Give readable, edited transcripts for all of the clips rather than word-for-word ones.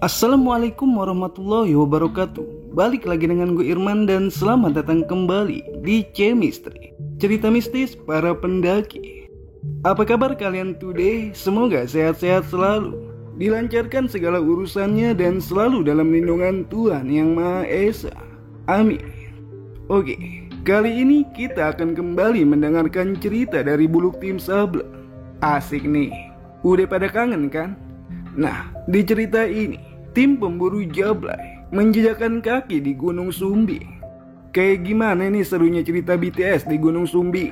Assalamualaikum warahmatullahi wabarakatuh. Balik lagi dengan gue Irman dan selamat datang kembali di Chemistry, cerita mistis para pendaki. Apa kabar kalian today? Semoga sehat-sehat selalu, dilancarkan segala urusannya dan selalu dalam lindungan Tuhan Yang Maha Esa. Amin. Oke, kali ini kita akan kembali mendengarkan cerita dari Buluk Tim Sableng. Asik nih, udah pada kangen kan? Nah, di cerita ini tim pemburu Jablay menjejakkan kaki di Gunung Sumbing. Kayak gimana nih serunya cerita BTS di Gunung Sumbing?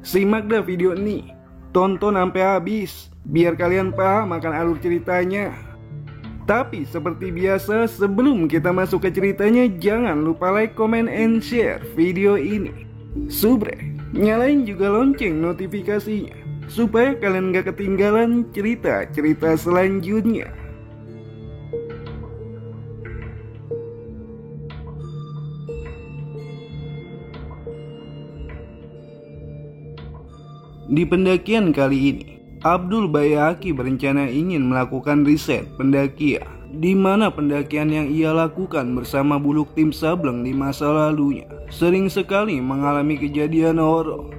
Simak dah video ini, tonton sampai habis biar kalian paham akan alur ceritanya. Tapi seperti biasa, sebelum kita masuk ke ceritanya, jangan lupa like, comment, and share video ini. Subrek, nyalain juga lonceng notifikasinya supaya kalian gak ketinggalan cerita-cerita selanjutnya. Di pendakian kali ini, Abdul Bayaki berencana ingin melakukan riset pendakian, di mana pendakian yang ia lakukan bersama Buluk Tim Sableng di masa lalunya sering sekali mengalami kejadian horor.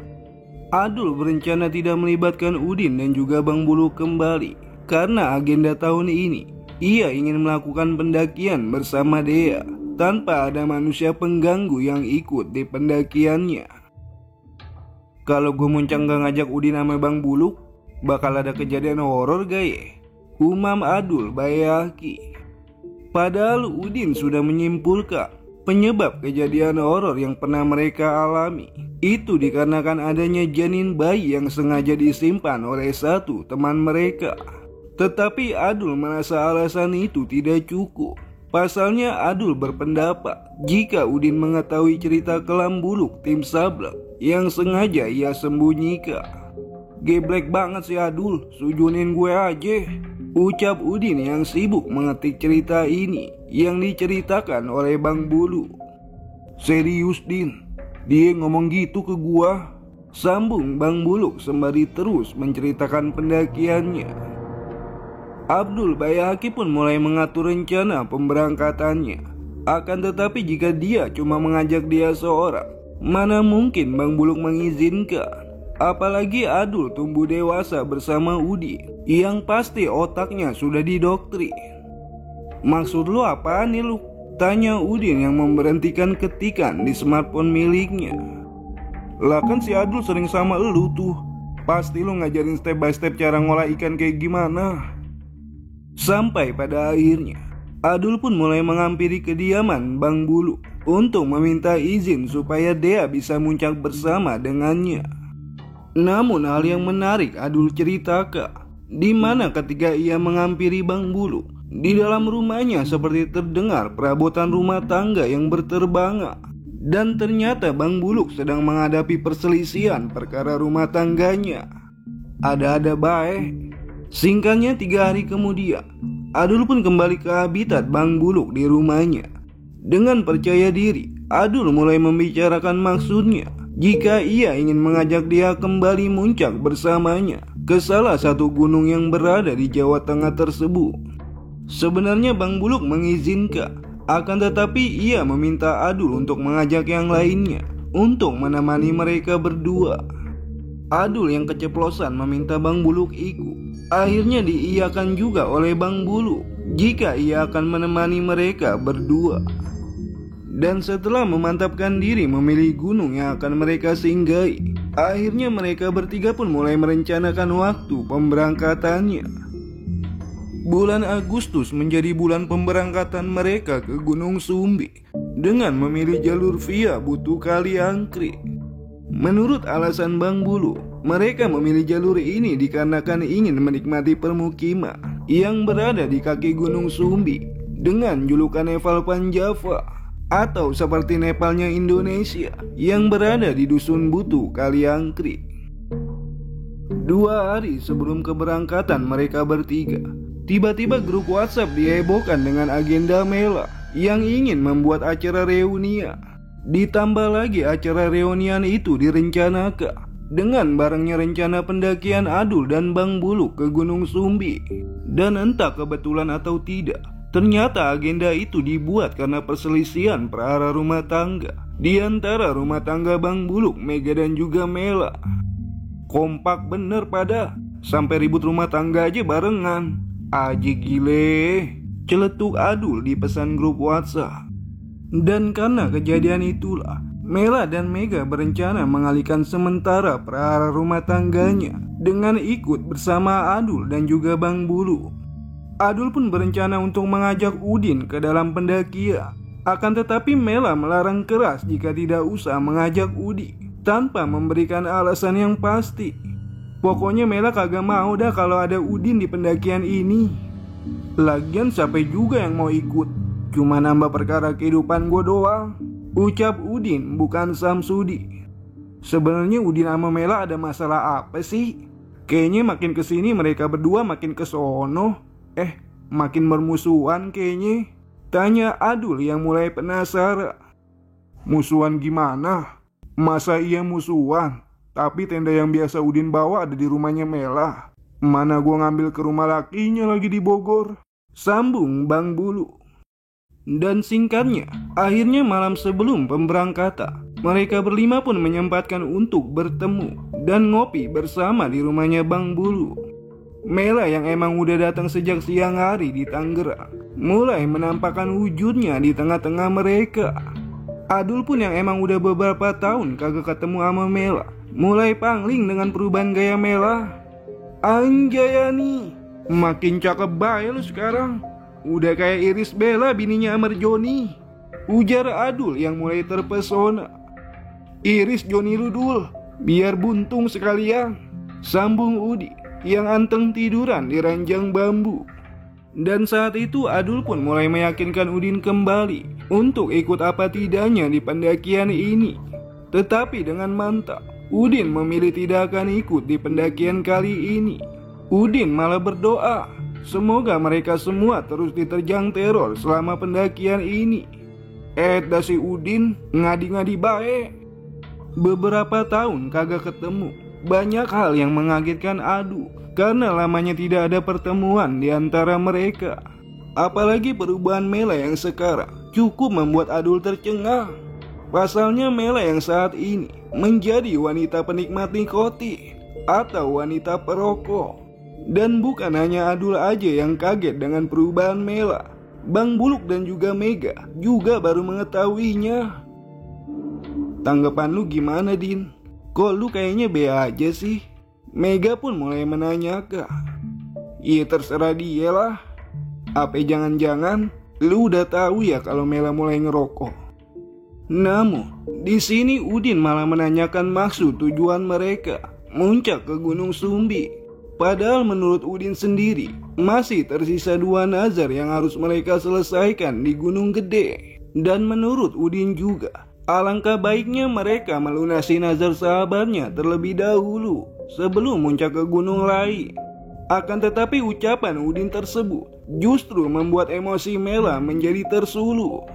Abdul berencana tidak melibatkan Udin dan juga Bang Buluk kembali karena agenda tahun ini ia ingin melakukan pendakian bersama Dea tanpa ada manusia pengganggu yang ikut di pendakiannya. Kalau gue muncang gak ngajak Udin sama Bang Buluk, bakal ada kejadian horor gak ya? Umam Abdul Bayaki. Padahal Udin sudah menyimpulkan penyebab kejadian horor yang pernah mereka alami itu dikarenakan adanya janin bayi yang sengaja disimpan oleh satu teman mereka. Tetapi Abdul merasa alasan itu tidak cukup. Pasalnya Abdul berpendapat jika Udin mengetahui cerita kelam Buluk Tim Sableng yang sengaja ia sembunyikan. Geblek banget si Abdul, sujunin gue aja, ucap Udin yang sibuk mengetik cerita ini yang diceritakan oleh Bang Buluk. Serius Din, dia ngomong gitu ke gua, sambung Bang Buluk sembari terus menceritakan pendakiannya. Abdul Bayaki pun mulai mengatur rencana pemberangkatannya. Akan tetapi jika dia cuma mengajak dia seorang, mana mungkin Bang Buluk mengizinkan? Apalagi Abdul tumbuh dewasa bersama Udi yang pasti otaknya sudah didoktrin. Maksud lu apaan nih lu? Tanya Udin yang memberhentikan ketikan di smartphone miliknya. Lah kan si Abdul sering sama lu tuh, pasti lu ngajarin step by step cara ngolah ikan kayak gimana. Sampai pada akhirnya Abdul pun mulai menghampiri kediaman Bang Buluk untuk meminta izin supaya Dea bisa muncak bersama dengannya. Namun hal yang menarik Abdul ceritakan, di mana ketika ia menghampiri Bang Buluk, di dalam rumahnya seperti terdengar perabotan rumah tangga yang berterbangan. Dan ternyata Bang Buluk sedang menghadapi perselisihan perkara rumah tangganya. Ada-ada baik. Singkatnya 3 hari kemudian, Abdul pun kembali ke habitat Bang Buluk di rumahnya. Dengan percaya diri, Abdul mulai membicarakan maksudnya jika ia ingin mengajak dia kembali muncak bersamanya ke salah satu gunung yang berada di Jawa Tengah tersebut. Sebenarnya Bang Buluk mengizinkan, akan tetapi ia meminta Abdul untuk mengajak yang lainnya untuk menemani mereka berdua. Abdul yang keceplosan meminta Bang Buluk ikut. Akhirnya diiyakan juga oleh Bang Buluk jika ia akan menemani mereka berdua. Dan setelah memantapkan diri memilih gunung yang akan mereka singgahi, akhirnya mereka bertiga pun mulai merencanakan waktu pemberangkatannya. Bulan Agustus menjadi bulan pemberangkatan mereka ke Gunung Sumbing dengan memilih jalur via Butuh Kali Angkrik. Menurut alasan Bang Buluk, mereka memilih jalur ini dikarenakan ingin menikmati permukiman yang berada di kaki Gunung Sumbing dengan julukan Nepal Panjava, atau seperti Nepalnya Indonesia yang berada di Dusun Butuh Kali Angkrik. 2 hari sebelum keberangkatan mereka bertiga, tiba-tiba grup WhatsApp dihebohkan dengan agenda Mela yang ingin membuat acara reunian. Ditambah lagi acara reunian itu direncanakan dengan barengnya rencana pendakian Abdul dan Bang Buluk ke Gunung Sumbing. Dan entah kebetulan atau tidak, Ternyata agenda itu dibuat karena perselisihan perkara rumah tangga di antara rumah tangga Bang Buluk, Mega dan juga Mela. Kompak bener pada, sampai ribut rumah tangga aja barengan. Aji gile, celetuk Adul di pesan grup WhatsApp. Dan karena kejadian itulah, Mela dan Mega berencana mengalihkan sementara perkara rumah tangganya dengan ikut bersama Adul dan juga Bang Buluk. Adul pun berencana untuk mengajak Udin ke dalam pendakian. Akan tetapi Mela melarang keras jika tidak usah mengajak Udin tanpa memberikan alasan yang pasti. Pokoknya Mela kagak mau dah kalau ada Udin di pendakian ini. Lagian siapa juga yang mau ikut? Cuma nambah perkara kehidupan gue doang, ucap Udin bukan Samsudi. Sebenarnya Udin sama Mela ada masalah apa sih? Kayaknya makin kesini mereka berdua makin kesono. Makin bermusuhan kayaknya, tanya Adul yang mulai penasaran. Musuhan gimana? Masa iya musuhan? Tapi tenda yang biasa Udin bawa ada di rumahnya Mela. Mana gua ngambil ke rumah lakinya lagi di Bogor, sambung Bang Bulu. Dan singkatnya, akhirnya malam sebelum pemberangkatan, mereka berlima pun menyempatkan untuk bertemu dan ngopi bersama di rumahnya Bang Bulu. Mela yang emang udah datang sejak siang hari di Tangerang mulai menampakkan wujudnya di tengah-tengah mereka. Adul pun yang emang udah beberapa tahun kagak ketemu sama Mela mulai pangling dengan perubahan gaya Mela. Anjayani, makin cakep bae lu sekarang. Udah kayak Iris Bella bininya Amar Joni, ujar Adul yang mulai terpesona. Iris Joni Ludul, biar buntung sekalian, sambung Udi yang anteng tiduran di ranjang bambu. Dan saat itu Adul pun mulai meyakinkan Udin kembali untuk ikut apa tidaknya di pendakian ini. Tetapi dengan mantap, Udin memilih tidak akan ikut di pendakian kali ini. Udin malah berdoa, semoga mereka semua terus diterjang teror selama pendakian ini. Dasi Udin ngadi-ngadi bae. Beberapa tahun kagak ketemu, banyak hal yang mengagetkan Adul karena lamanya tidak ada pertemuan di antara mereka. Apalagi perubahan Mela yang sekarang cukup membuat Adul tercengang. Pasalnya Mela yang saat ini menjadi wanita penikmat nikotin atau wanita perokok. Dan bukan hanya Adul aja yang kaget dengan perubahan Mela, Bang Buluk dan juga Mega juga baru mengetahuinya. Tanggapan lu gimana, Din? Kok lu kayaknya be aja sih? Mega pun mulai menanyakan. Iya terserah dia lah. Apa jangan-jangan lu udah tahu ya kalau Mela mulai ngerokok? Namun di sini Udin malah menanyakan maksud tujuan mereka muncak ke Gunung Sumbi. Padahal menurut Udin sendiri masih tersisa 2 nazar yang harus mereka selesaikan di Gunung Gede. Dan menurut Udin juga, alangkah baiknya mereka melunasi nazar sahabatnya terlebih dahulu sebelum muncak ke gunung lain. Akan tetapi ucapan Udin tersebut justru membuat emosi Mela menjadi tersuluh.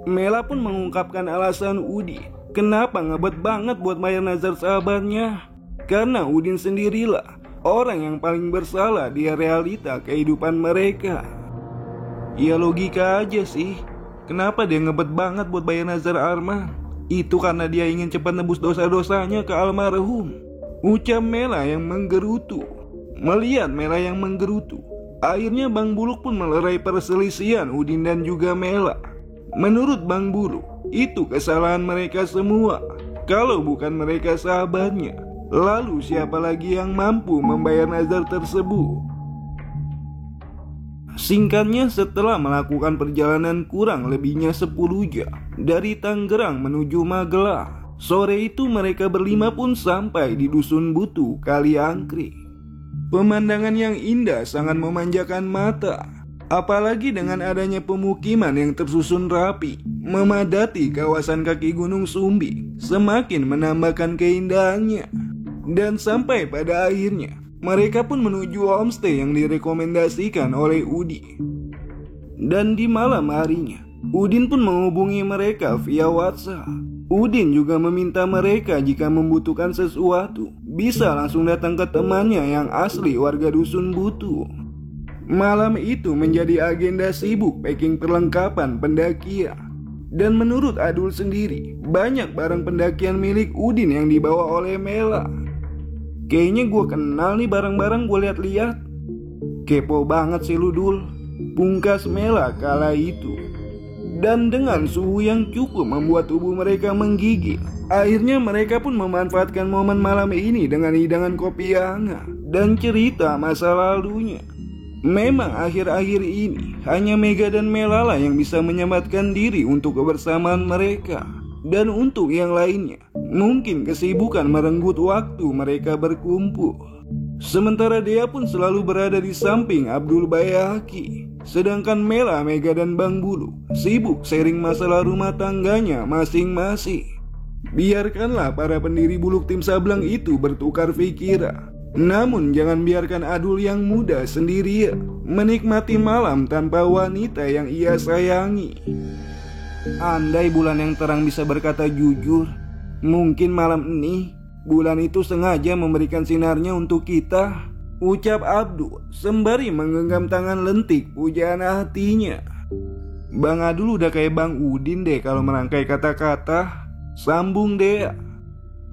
Mela pun mengungkapkan alasan Udin kenapa ngebet banget buat bayar nazar sahabatnya. Karena Udin sendirilah orang yang paling bersalah di realita kehidupan mereka. Ya logika aja sih, kenapa dia ngebet banget buat bayar nazar Arman? Itu karena dia ingin cepat nebus dosa-dosanya ke almarhum, ucap Mela yang menggerutu. Melihat Mela yang menggerutu, akhirnya Bang Buluk pun melerai perselisihan Udin dan juga Mela. Menurut Bang Buluk, itu kesalahan mereka semua. Kalau bukan mereka sahabatnya, lalu siapa lagi yang mampu membayar nazar tersebut? Singkatnya, setelah melakukan perjalanan kurang lebihnya 10 jam dari Tangerang menuju Magelang, sore itu mereka berlima pun sampai di Dusun Butuh, Kaliangkring. Pemandangan yang indah sangat memanjakan mata, apalagi dengan adanya pemukiman yang tersusun rapi memadati kawasan kaki Gunung Sumbi, semakin menambahkan keindahannya. Dan sampai pada akhirnya mereka pun menuju homestay yang direkomendasikan oleh Udin. Dan di malam harinya, Udin pun menghubungi mereka via WhatsApp. Udin juga meminta mereka jika membutuhkan sesuatu bisa langsung datang ke temannya yang asli warga Dusun Butuh. Malam itu menjadi agenda sibuk packing perlengkapan pendakian. Dan menurut Adul sendiri, banyak barang pendakian milik Udin yang dibawa oleh Mela. Kayaknya gue kenal nih barang-barang gue lihat-lihat. Kepo banget sih lu Dul, pungkas Mela kala itu. Dan dengan suhu yang cukup membuat tubuh mereka menggigil, akhirnya mereka pun memanfaatkan momen malam ini dengan hidangan kopi hangat dan cerita masa lalunya. Memang akhir-akhir ini hanya Mega dan Melala yang bisa menyempatkan diri untuk kebersamaan mereka. Dan untuk yang lainnya, mungkin kesibukan merenggut waktu mereka berkumpul. Sementara Dea pun selalu berada di samping Abdul Bayahaki. Sedangkan Mela, Mega dan Bang Bulu sibuk sharing masalah rumah tangganya masing-masing. Biarkanlah para pendiri Buluk Tim Sableng itu bertukar pikiran. Namun jangan biarkan Adul yang muda sendirian menikmati malam tanpa wanita yang ia sayangi. Andai bulan yang terang bisa berkata jujur, mungkin malam ini bulan itu sengaja memberikan sinarnya untuk kita, ucap Abdul sembari menggenggam tangan lentik pujaan hatinya. Bang Adul udah kayak Bang Udin deh kalau merangkai kata-kata, sambung deh.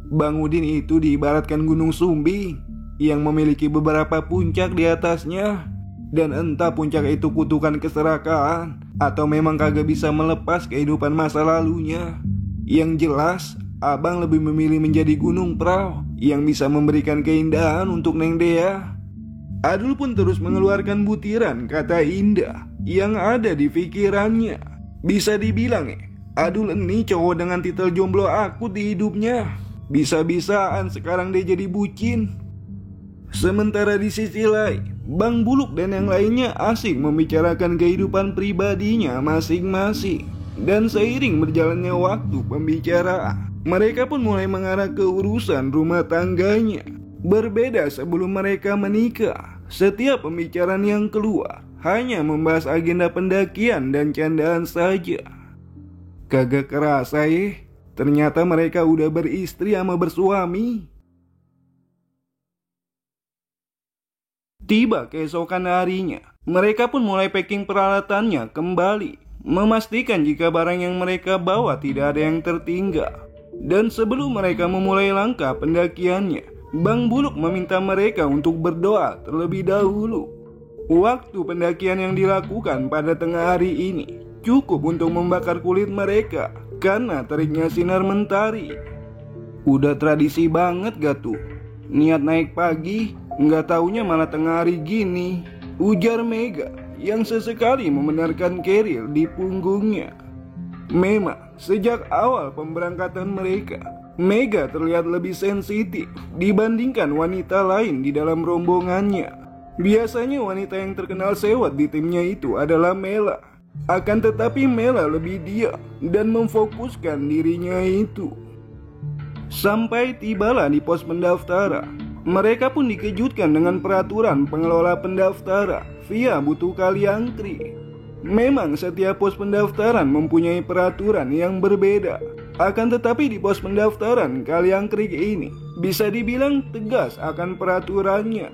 Bang Udin itu diibaratkan gunung Sumbing yang memiliki beberapa puncak di atasnya. Dan entah puncak itu kutukan keserakahan atau memang kagak bisa melepas kehidupan masa lalunya. Yang jelas, abang lebih memilih menjadi gunung perahu yang bisa memberikan keindahan untuk Neng Dea. Adul pun terus mengeluarkan butiran kata indah yang ada di pikirannya. Bisa dibilang Adul ini cowok dengan titel jomblo akut di hidupnya. Bisa-bisaan sekarang dia jadi bucin. Sementara di sisi lain, Bang Buluk dan yang lainnya asik membicarakan kehidupan pribadinya masing-masing. Dan seiring berjalannya waktu pembicaraan, mereka pun mulai mengarah ke urusan rumah tangganya. Berbeda sebelum mereka menikah, setiap pembicaraan yang keluar hanya membahas agenda pendakian dan candaan saja. Kagak kerasa ternyata mereka udah beristri sama bersuami. Tiba keesokan harinya, mereka pun mulai packing peralatannya kembali, memastikan jika barang yang mereka bawa tidak ada yang tertinggal. Dan sebelum mereka memulai langkah pendakiannya, Bang Buluk meminta mereka untuk berdoa terlebih dahulu. Waktu pendakian yang dilakukan pada tengah hari ini cukup untuk membakar kulit mereka karena teriknya sinar mentari. Udah tradisi banget gak tuh? Niat naik pagi, nggak taunya malah tengah hari gini, ujar Mega yang sesekali membenarkan keril di punggungnya. Memang sejak awal pemberangkatan mereka, Mega terlihat lebih sensitif dibandingkan wanita lain di dalam rombongannya. Biasanya wanita yang terkenal sewot di timnya itu adalah Mela. Akan tetapi Mela lebih diam dan memfokuskan dirinya itu. Sampai tibalah di pos pendaftaran, mereka pun dikejutkan dengan peraturan pengelola pendaftaran via Butuh Kaliangkri. Memang setiap pos pendaftaran mempunyai peraturan yang berbeda. Akan tetapi di pos pendaftaran Kaliangkri ini bisa dibilang tegas akan peraturannya.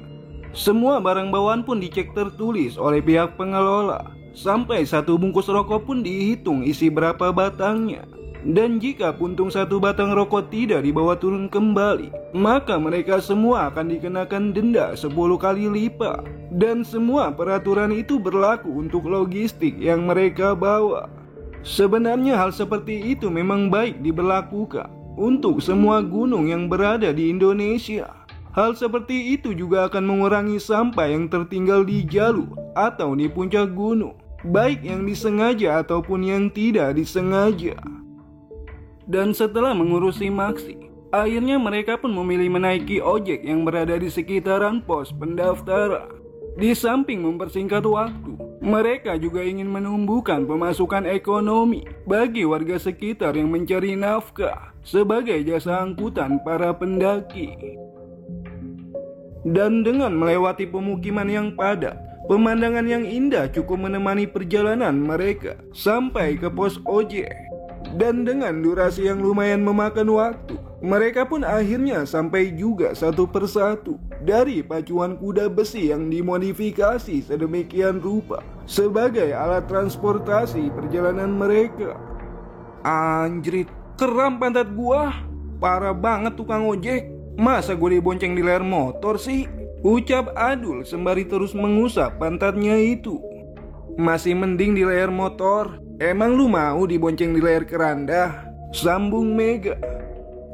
Semua barang bawaan pun dicek tertulis oleh pihak pengelola. Sampai satu bungkus rokok pun dihitung isi berapa batangnya. Dan jika puntung satu batang rokok tidak dibawa turun kembali, maka mereka semua akan dikenakan denda 10 kali lipat. Dan semua peraturan itu berlaku untuk logistik yang mereka bawa. Sebenarnya hal seperti itu memang baik diberlakukan untuk semua gunung yang berada di Indonesia. Hal seperti itu juga akan mengurangi sampah yang tertinggal di jalur atau di puncak gunung, baik yang disengaja ataupun yang tidak disengaja. Dan setelah mengurusi Maksi, akhirnya mereka pun memilih menaiki ojek yang berada di sekitaran pos pendaftaran. Di samping mempersingkat waktu, mereka juga ingin menumbuhkan pemasukan ekonomi bagi warga sekitar yang mencari nafkah sebagai jasa angkutan para pendaki. Dan dengan melewati pemukiman yang padat, pemandangan yang indah cukup menemani perjalanan mereka sampai ke pos ojek. Dan dengan durasi yang lumayan memakan waktu, Mereka pun akhirnya sampai juga satu persatu dari pacuan kuda besi yang dimodifikasi sedemikian rupa sebagai alat transportasi perjalanan mereka. Anjrit, keram pantat gua. Parah banget tukang ojek. Masa gue dibonceng di layar motor sih? Ucap Adul sembari terus mengusap pantatnya itu. Masih mending di layar motor. Emang lu mau dibonceng di layar keranda? Sambung Mega.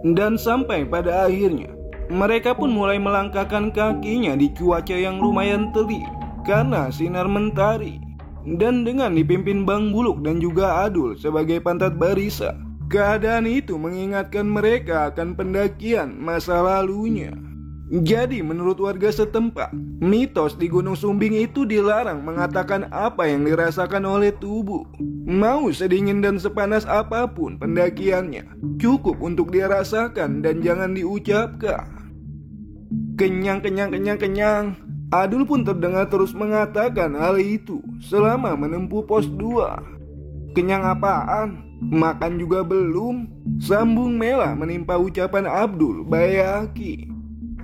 Dan sampai pada akhirnya mereka pun mulai melangkahkan kakinya di cuaca yang lumayan terik karena sinar mentari. Dan dengan dipimpin Bang Buluk dan juga Adul sebagai pantat barisa, keadaan itu mengingatkan mereka akan pendakian masa lalunya. Jadi menurut warga setempat, mitos di Gunung Sumbing itu dilarang mengatakan apa yang dirasakan oleh tubuh. Mau sedingin dan sepanas apapun pendakiannya, cukup untuk dia rasakan dan jangan diucapkan. Kenyang. Adul pun terdengar terus mengatakan hal itu selama menempuh pos 2. Kenyang apaan? Makan juga belum? Sambung Mela menimpa ucapan Abdul Bayaki.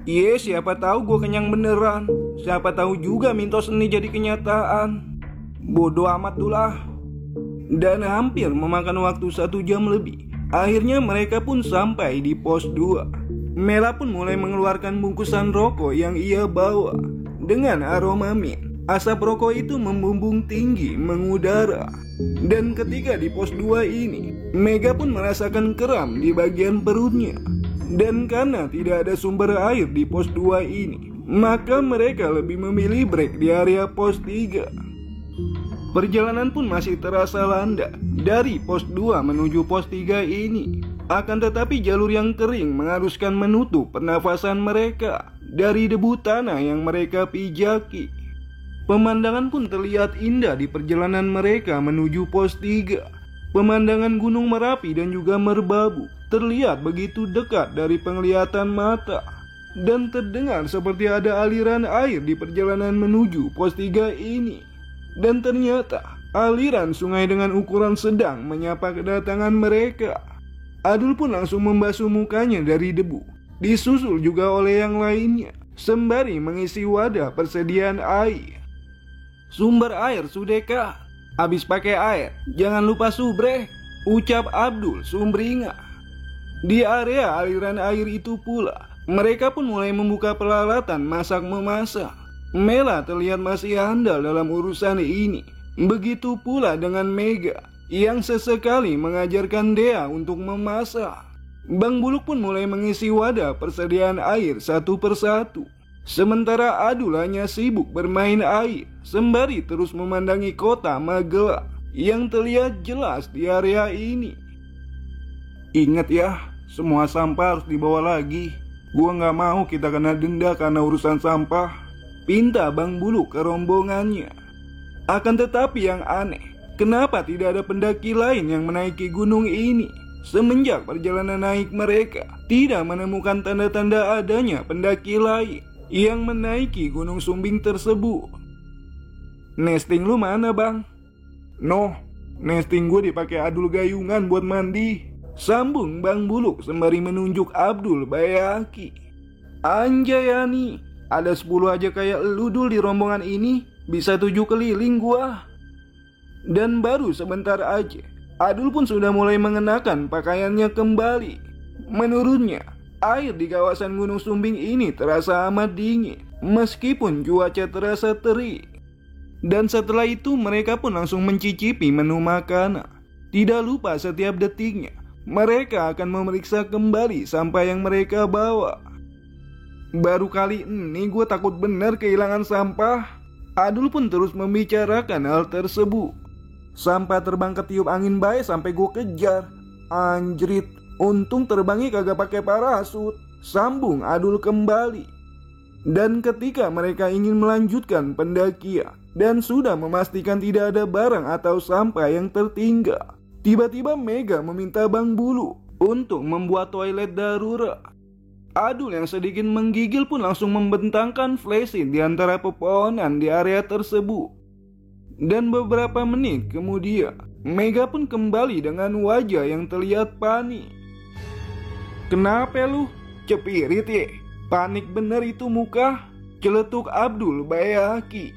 Siapa tahu gue kenyang beneran. Siapa tahu juga mitos ini jadi kenyataan. Bodoh amat tulah. Dan hampir memakan waktu 1 jam lebih, akhirnya mereka pun sampai di pos 2. Mela pun mulai mengeluarkan bungkusan rokok yang ia bawa. Dengan aroma mint, asap rokok itu membumbung tinggi mengudara. Dan ketika di pos 2 ini, Mega pun merasakan kram di bagian perutnya. Dan karena tidak ada sumber air di pos 2 ini, maka mereka lebih memilih break di area pos 3. Perjalanan pun masih terasa landai dari pos 2 menuju pos 3 ini. Akan tetapi jalur yang kering mengharuskan menutup pernafasan mereka dari debu tanah yang mereka pijaki. Pemandangan pun terlihat indah di perjalanan mereka menuju pos 3. Pemandangan Gunung Merapi dan juga Merbabu terlihat begitu dekat dari penglihatan mata. Dan terdengar seperti ada aliran air di perjalanan menuju pos 3 ini. Dan ternyata aliran sungai dengan ukuran sedang menyapa kedatangan mereka. Adul pun langsung membasuh mukanya dari debu, disusul juga oleh yang lainnya, sembari mengisi wadah persediaan air. Sumber air Sudeka, habis pakai air, jangan lupa subrek, ucap Abdul sumringah. Di area aliran air itu pula, mereka pun mulai membuka peralatan masak-memasak. Mela terlihat masih handal dalam urusan ini. Begitu pula dengan Mega yang sesekali mengajarkan Dea untuk memasak. Bang Buluk pun mulai mengisi wadah persediaan air satu persatu. Sementara Adul hanya sibuk bermain air sembari terus memandangi kota Magelang yang terlihat jelas di area ini. Ingat ya, semua sampah harus dibawa lagi. Gua gak mau kita kena denda karena urusan sampah, pinta Bang Buluk ke rombongannya. Akan tetapi yang aneh, kenapa tidak ada pendaki lain yang menaiki gunung ini? Semenjak perjalanan naik mereka tidak menemukan tanda-tanda adanya pendaki lain yang menaiki Gunung Sumbing tersebut. Nesting lu mana bang? Noh, nesting gue dipakai Adul gayungan buat mandi, sambung Bang Buluk sembari menunjuk Abdul Bayaki. Anjayani, ada 10 aja kayak lu dul di rombongan ini, bisa 7 keliling gua. Dan baru sebentar aja Adul pun sudah mulai mengenakan pakaiannya kembali. Menurutnya, air di kawasan Gunung Sumbing ini terasa amat dingin meskipun cuaca terasa terik. Dan setelah itu mereka pun langsung mencicipi menu makanan. Tidak lupa setiap detiknya mereka akan memeriksa kembali sampah yang mereka bawa. Baru kali ini gue takut bener kehilangan sampah. Adul pun terus membicarakan hal tersebut. Sampah terbang ketiup angin bae sampai gue kejar. Anjrit, untung terbangnya kagak pakai parasut, sambung Adul kembali. Dan ketika mereka ingin melanjutkan pendakian dan sudah memastikan tidak ada barang atau sampah yang tertinggal, tiba-tiba Mega meminta Bang Bulu untuk membuat toilet darurat. Adul yang sedikit menggigil pun langsung membentangkan flashlight di antara pepohonan di area tersebut. Dan beberapa menit kemudian, Mega pun kembali dengan wajah yang terlihat panik. Kenapa lu? Cepirit ya? Panik bener itu muka, celetuk Abdul Bayaki.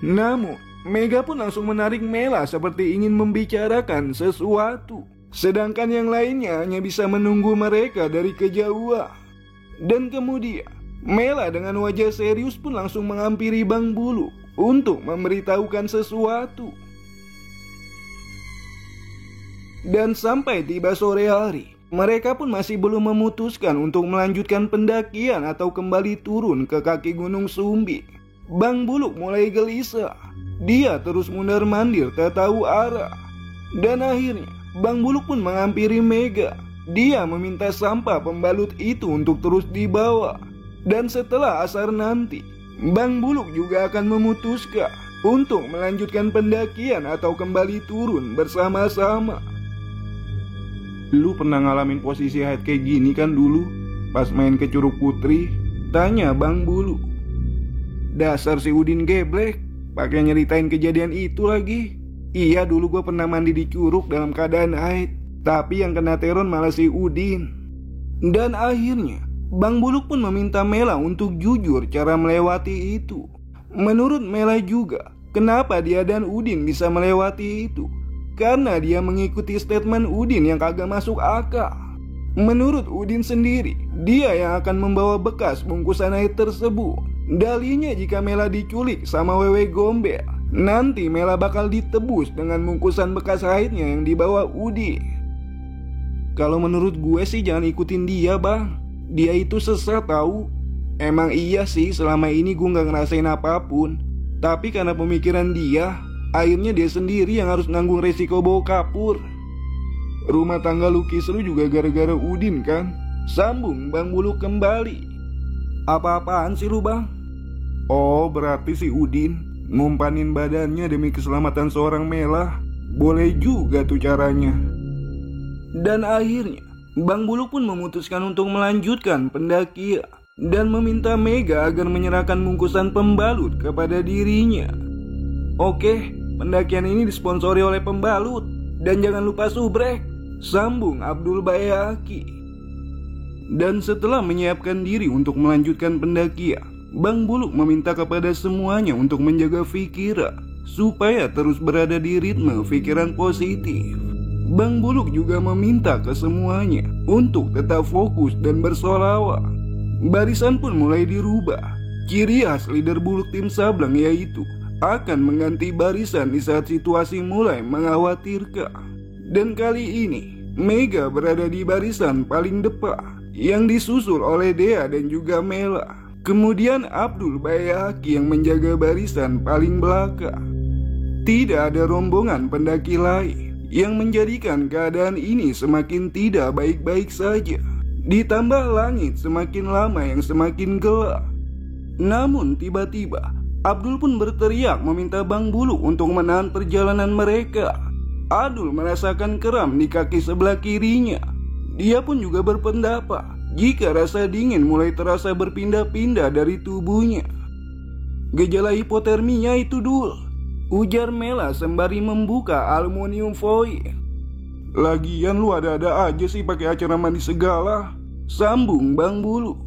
Namun, Mega pun langsung menarik Mela seperti ingin membicarakan sesuatu. Sedangkan yang lainnya hanya bisa menunggu mereka dari kejauhan. Dan kemudian, Mela dengan wajah serius pun langsung menghampiri Bang Bulu untuk memberitahukan sesuatu. Dan sampai tiba sore hari, mereka pun masih belum memutuskan untuk melanjutkan pendakian atau kembali turun ke kaki Gunung Sumbing. Bang Buluk mulai gelisah. Dia terus mundar-mandir tak tahu arah. Dan akhirnya Bang Buluk pun menghampiri Mega. Dia meminta sampah pembalut itu untuk terus dibawa. Dan setelah asar nanti, Bang Buluk juga akan memutuskan untuk melanjutkan pendakian atau kembali turun bersama-sama. Lu pernah ngalamin posisi haid kayak gini kan dulu pas main ke Curug Putri? Tanya Bang Buluk. Dasar si Udin geblek, pakai nyeritain kejadian itu lagi. Iya, dulu gue pernah mandi di curug dalam keadaan haid, tapi yang kena teror malah si Udin. Dan akhirnya Bang Buluk pun meminta Mela untuk jujur cara melewati itu. Menurut Mela juga, kenapa dia dan Udin bisa melewati itu? Karena dia mengikuti statement Udin yang kagak masuk akal. Menurut Udin sendiri, dia yang akan membawa bekas bungkusan air tersebut. Dalihnya jika Mela diculik sama Wewe Gombel, nanti Mela bakal ditebus dengan bungkusan bekas haidnya yang dibawa Udin. Kalau menurut gue sih jangan ikutin dia bang. Dia itu sesat tahu. Emang iya sih selama ini gue gak ngerasain apapun. Tapi karena pemikiran dia, akhirnya dia sendiri yang harus nanggung resiko bawa kapur. Rumah tangga lu kisruh juga gara-gara Udin kan? Sambung Bang Buluk kembali. Apa-apaan sih lu bang? Oh berarti si Udin ngumpanin badannya demi keselamatan seorang Mela. Boleh juga tuh caranya. Dan akhirnya Bang Buluk pun memutuskan untuk melanjutkan pendakian dan meminta Mega agar menyerahkan bungkusan pembalut kepada dirinya. Oke, pendakian ini disponsori oleh pembalut. Dan jangan lupa subrek, sambung Abdul Bayaki. Dan setelah menyiapkan diri untuk melanjutkan pendakian, Bang Buluk meminta kepada semuanya untuk menjaga pikiran supaya terus berada di ritme pikiran positif. Bang Buluk juga meminta ke semuanya untuk tetap fokus dan bersolawat. Barisan pun mulai dirubah. Ciri khas leader Buluk tim Sableng yaitu akan mengganti barisan di saat situasi mulai mengkhawatirkan. Dan kali ini Mega berada di barisan paling depan yang disusul oleh Dea dan juga Mela. Kemudian Abdul Bayaki yang menjaga barisan paling belakang. Tidak ada rombongan pendaki lain yang menjadikan keadaan ini semakin tidak baik-baik saja. Ditambah langit semakin lama yang semakin gelap. Namun tiba-tiba Abdul pun berteriak meminta Bang Buluk untuk menahan perjalanan mereka. Abdul merasakan kram di kaki sebelah kirinya. Dia pun juga berpendapat jika rasa dingin mulai terasa berpindah-pindah dari tubuhnya. Gejala hipotermia itu dul, ujar Mela sembari membuka aluminium foil. Lagian lu ada-ada aja sih pakai acara mandi segala, sambung Bang Buluk.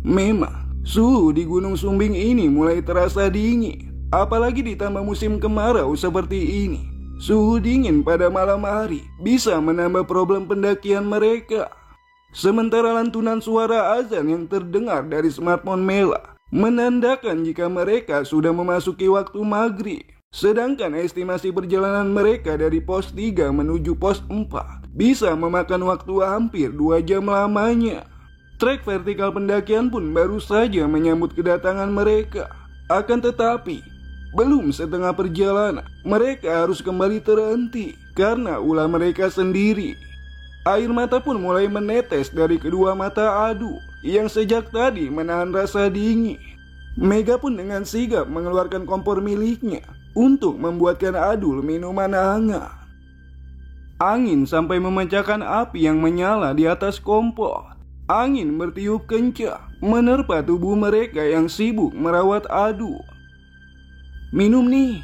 Memang suhu di Gunung Sumbing ini mulai terasa dingin, apalagi ditambah musim kemarau seperti ini. Suhu dingin pada malam hari bisa menambah problem pendakian mereka. Sementara lantunan suara azan yang terdengar dari smartphone Mela menandakan jika mereka sudah memasuki waktu maghrib. Sedangkan estimasi perjalanan mereka dari pos 3 menuju pos 4 bisa memakan waktu hampir 2 jam lamanya. Trek vertikal pendakian pun baru saja menyambut kedatangan mereka. Akan tetapi, belum setengah perjalanan, mereka harus kembali terhenti karena ulah mereka sendiri. Air mata pun mulai menetes dari kedua mata Adu yang sejak tadi menahan rasa dingin. Mega pun dengan sigap mengeluarkan kompor miliknya untuk membuatkan Adul minuman hangat. Angin sampai memecahkan api yang menyala di atas kompor. Angin bertiup kencang menerpa tubuh mereka yang sibuk merawat Adul. Minum nih,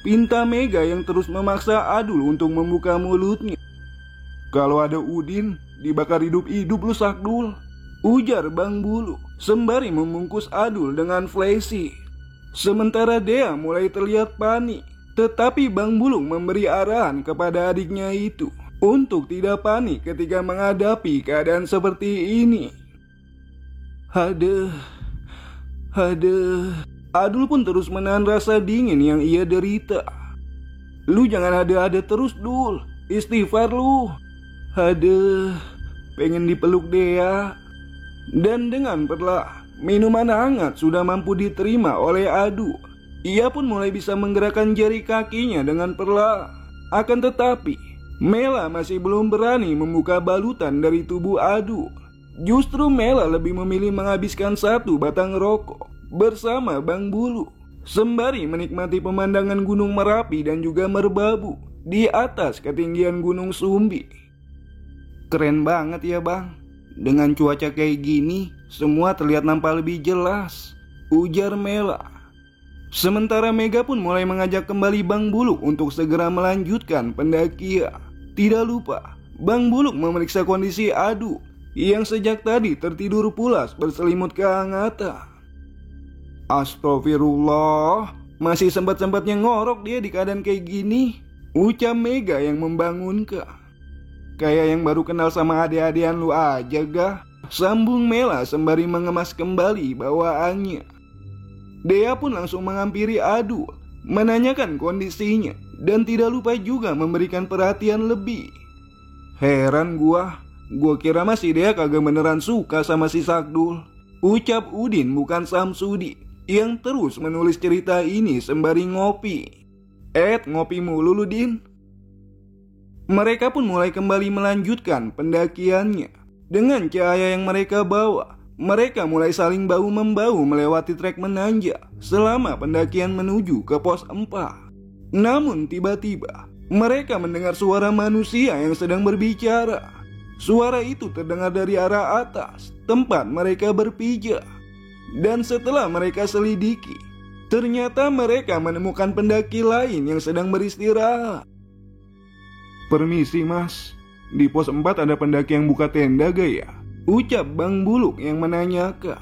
pinta Mega yang terus memaksa Adul untuk membuka mulutnya. Kalau ada Udin, dibakar hidup-hidup lu Sakdul, ujar Bang Bulu sembari membungkus Adul dengan flashlight. Sementara Dea mulai terlihat panik, tetapi Bang Buluk memberi arahan kepada adiknya itu untuk tidak panik ketika menghadapi keadaan seperti ini. Aduh. Adul pun terus menahan rasa dingin yang ia derita. Lu jangan ada-ada terus, Dul. Istighfar lu. Aduh, pengen dipeluk Dea. Dan dengan perlahan, minuman hangat sudah mampu diterima oleh Adul. Ia pun mulai bisa menggerakkan jari kakinya dengan perlahan. Akan tetapi, Mela masih belum berani membuka balutan dari tubuh Adul. Justru Mela lebih memilih menghabiskan satu batang rokok bersama Bang Bulu, sembari menikmati pemandangan Gunung Merapi dan juga Merbabu di atas ketinggian Gunung Sumbi. Keren banget ya Bang. Dengan cuaca kayak gini, semua terlihat nampak lebih jelas, ujar Mela. Sementara Mega pun mulai mengajak kembali Bang Buluk untuk segera melanjutkan pendakian. Tidak lupa, Bang Buluk memeriksa kondisi Adul yang sejak tadi tertidur pulas berselimut kehangatan. Astagfirullah, masih sempat-sempatnya ngorok dia di keadaan kayak gini, ucap Mega yang membangunkan. Kayak yang baru kenal sama adik-adian lu aja gah, sambung Mela sembari mengemas kembali bawaannya. Dea pun langsung menghampiri Adul, menanyakan kondisinya, dan tidak lupa juga memberikan perhatian lebih. Heran gua kira masih Dea kagak beneran suka sama si Sakdul, ucap Udin bukan Samsudi, yang terus menulis cerita ini sembari ngopi. Ngopi mulu lu Din. Mereka pun mulai kembali melanjutkan pendakiannya. Dengan cahaya yang mereka bawa, mereka mulai saling bahu-membahu melewati trek menanjak selama pendakian menuju ke pos 4. Namun tiba-tiba, mereka mendengar suara manusia yang sedang berbicara. Suara itu terdengar dari arah atas, tempat mereka berpijak. Dan setelah mereka selidiki, ternyata mereka menemukan pendaki lain yang sedang beristirahat. Permisi Mas, di pos 4 ada pendaki yang buka tenda gak ya? Ucap Bang Buluk yang menanyakan.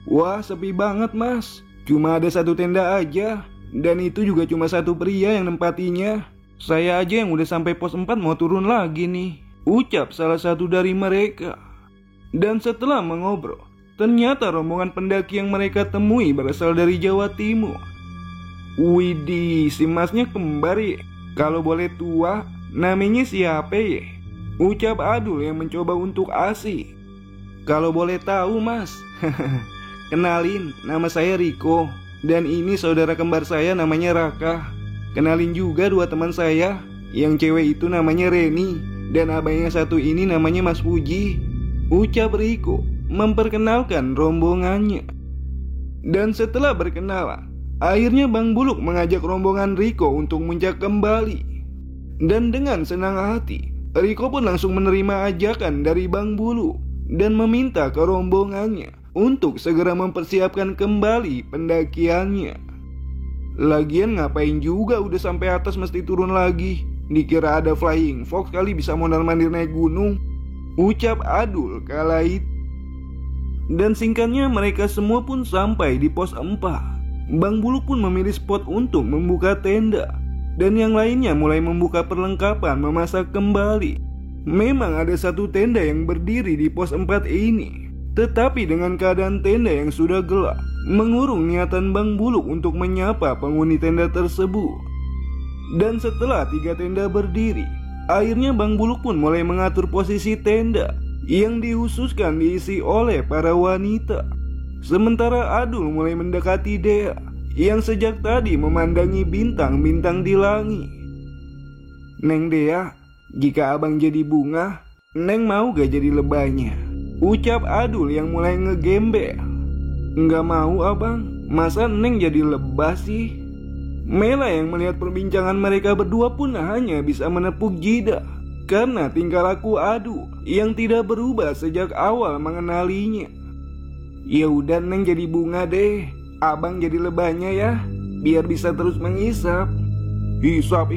Wah sepi banget Mas, cuma ada satu tenda aja. Dan itu juga cuma satu pria yang nempatinya. Saya aja yang udah sampai pos 4 mau turun lagi nih, ucap salah satu dari mereka. Dan setelah mengobrol, ternyata rombongan pendaki yang mereka temui berasal dari Jawa Timur. Widih, si Masnya kembar ya? Kalau boleh tua, namanya siapa ya? Ucap Adul yang mencoba untuk asik. Kalau boleh tahu Mas, kenalin, nama saya Riko. Dan ini saudara kembar saya namanya Raka. Kenalin juga dua teman saya. Yang cewek itu namanya Reni, dan abangnya satu ini namanya Mas Puji, ucap Riko memperkenalkan rombongannya. Dan setelah berkenalan, akhirnya Bang Buluk mengajak rombongan Riko untuk muncak kembali. Dan dengan senang hati, Riko pun langsung menerima ajakan dari Bang Buluk dan meminta ke rombongannya untuk segera mempersiapkan kembali pendakiannya. Lagian ngapain juga udah sampai atas mesti turun lagi? Dikira ada flying fox kali bisa mondar-mandir naik gunung, ucap Adul kala itu. Dan singkatnya mereka semua pun sampai di pos 4. Bang Buluk pun memilih spot untuk membuka tenda, dan yang lainnya mulai membuka perlengkapan memasak kembali. Memang ada satu tenda yang berdiri di pos 4 ini, tetapi dengan keadaan tenda yang sudah gelap mengurung niatan Bang Buluk untuk menyapa penghuni tenda tersebut. Dan setelah 3 tenda berdiri, akhirnya Bang Buluk pun mulai mengatur posisi tenda yang dikhususkan diisi oleh para wanita. Sementara Adul mulai mendekati Dea yang sejak tadi memandangi bintang-bintang di langit. Neng Dea, jika abang jadi bunga, Neng mau gak jadi lebahnya? Ucap Adul yang mulai ngegembel. Nggak mau abang, masa Neng jadi lebah sih? Mela yang melihat perbincangan mereka berdua pun hanya bisa menepuk jidat karena tingkah laku Adul yang tidak berubah sejak awal mengenalinya. Ya udah Neng jadi bunga deh, abang jadi lebahnya ya, biar bisa terus menghisap. Hisap,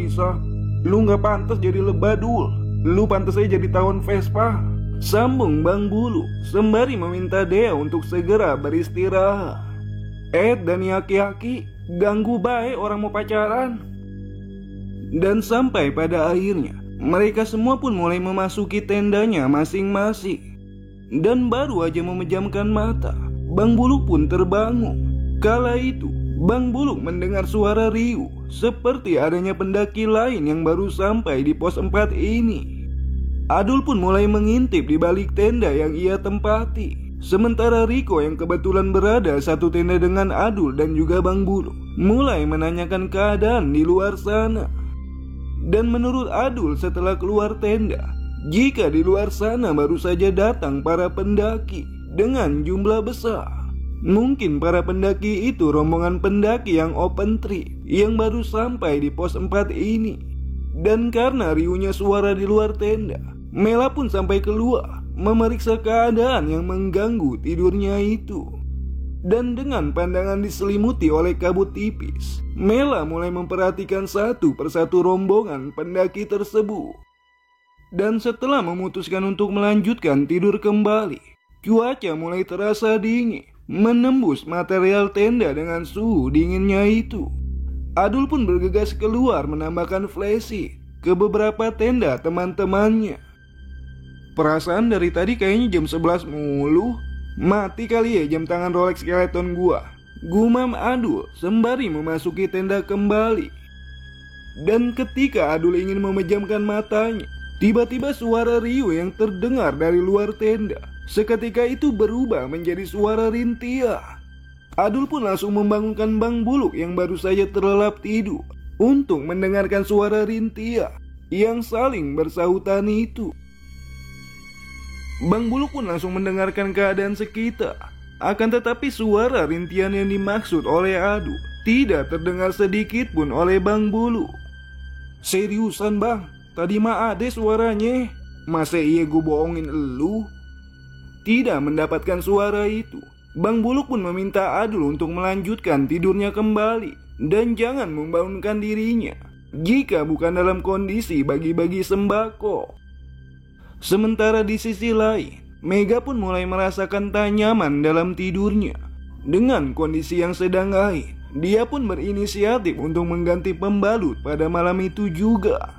lu gak pantas jadi lebah Dul. Lu pantas aja jadi tawon Vespa, sambung Bang Bulu sembari meminta Dea untuk segera beristirahat. Dan yaki-yaki ganggu baik orang mau pacaran. Dan sampai pada akhirnya mereka semua pun mulai memasuki tendanya masing-masing. Dan baru aja memejamkan mata, Bang Buluk pun terbangun. Kala itu Bang Buluk mendengar suara riuh seperti adanya pendaki lain yang baru sampai di pos 4 ini. Adul pun mulai mengintip di balik tenda yang ia tempati. Sementara Riko yang kebetulan berada satu tenda dengan Adul dan juga Bang Buluk mulai menanyakan keadaan di luar sana. Dan menurut Adul setelah keluar tenda, jika di luar sana baru saja datang para pendaki dengan jumlah besar. Mungkin para pendaki itu rombongan pendaki yang open trip yang baru sampai di pos 4 ini. Dan karena riuhnya suara di luar tenda, Mela pun sampai keluar memeriksa keadaan yang mengganggu tidurnya itu. Dan dengan pandangan diselimuti oleh kabut tipis, Mela mulai memperhatikan satu persatu rombongan pendaki tersebut. Dan setelah memutuskan untuk melanjutkan tidur kembali, cuaca mulai terasa dingin, menembus material tenda dengan suhu dinginnya itu. Adul pun bergegas keluar menambahkan flashlight ke beberapa tenda teman-temannya. Perasaan dari tadi kayaknya jam 11 mulu. Mati kali ya jam tangan Rolex skeleton gua, gumam Adul sembari memasuki tenda kembali. Dan ketika Adul ingin memejamkan matanya, tiba-tiba suara riuh yang terdengar dari luar tenda seketika itu berubah menjadi suara rintian. Adul pun langsung membangunkan Bang Buluk yang baru saja terlelap tidur untuk mendengarkan suara rintian yang saling bersahutan itu. Bang Buluk pun langsung mendengarkan keadaan sekitar. Akan tetapi suara rintian yang dimaksud oleh Adul tidak terdengar sedikit pun oleh Bang Buluk. Seriusan bang, tadi mah ada suaranya. Masa iya gue bohongin elu? Tidak mendapatkan suara itu, Bang Buluk pun meminta Adul untuk melanjutkan tidurnya kembali dan jangan membangunkan dirinya jika bukan dalam kondisi bagi-bagi sembako. Sementara di sisi lain, Mega pun mulai merasakan tak nyaman dalam tidurnya. Dengan kondisi yang sedang haid, dia pun berinisiatif untuk mengganti pembalut pada malam itu juga.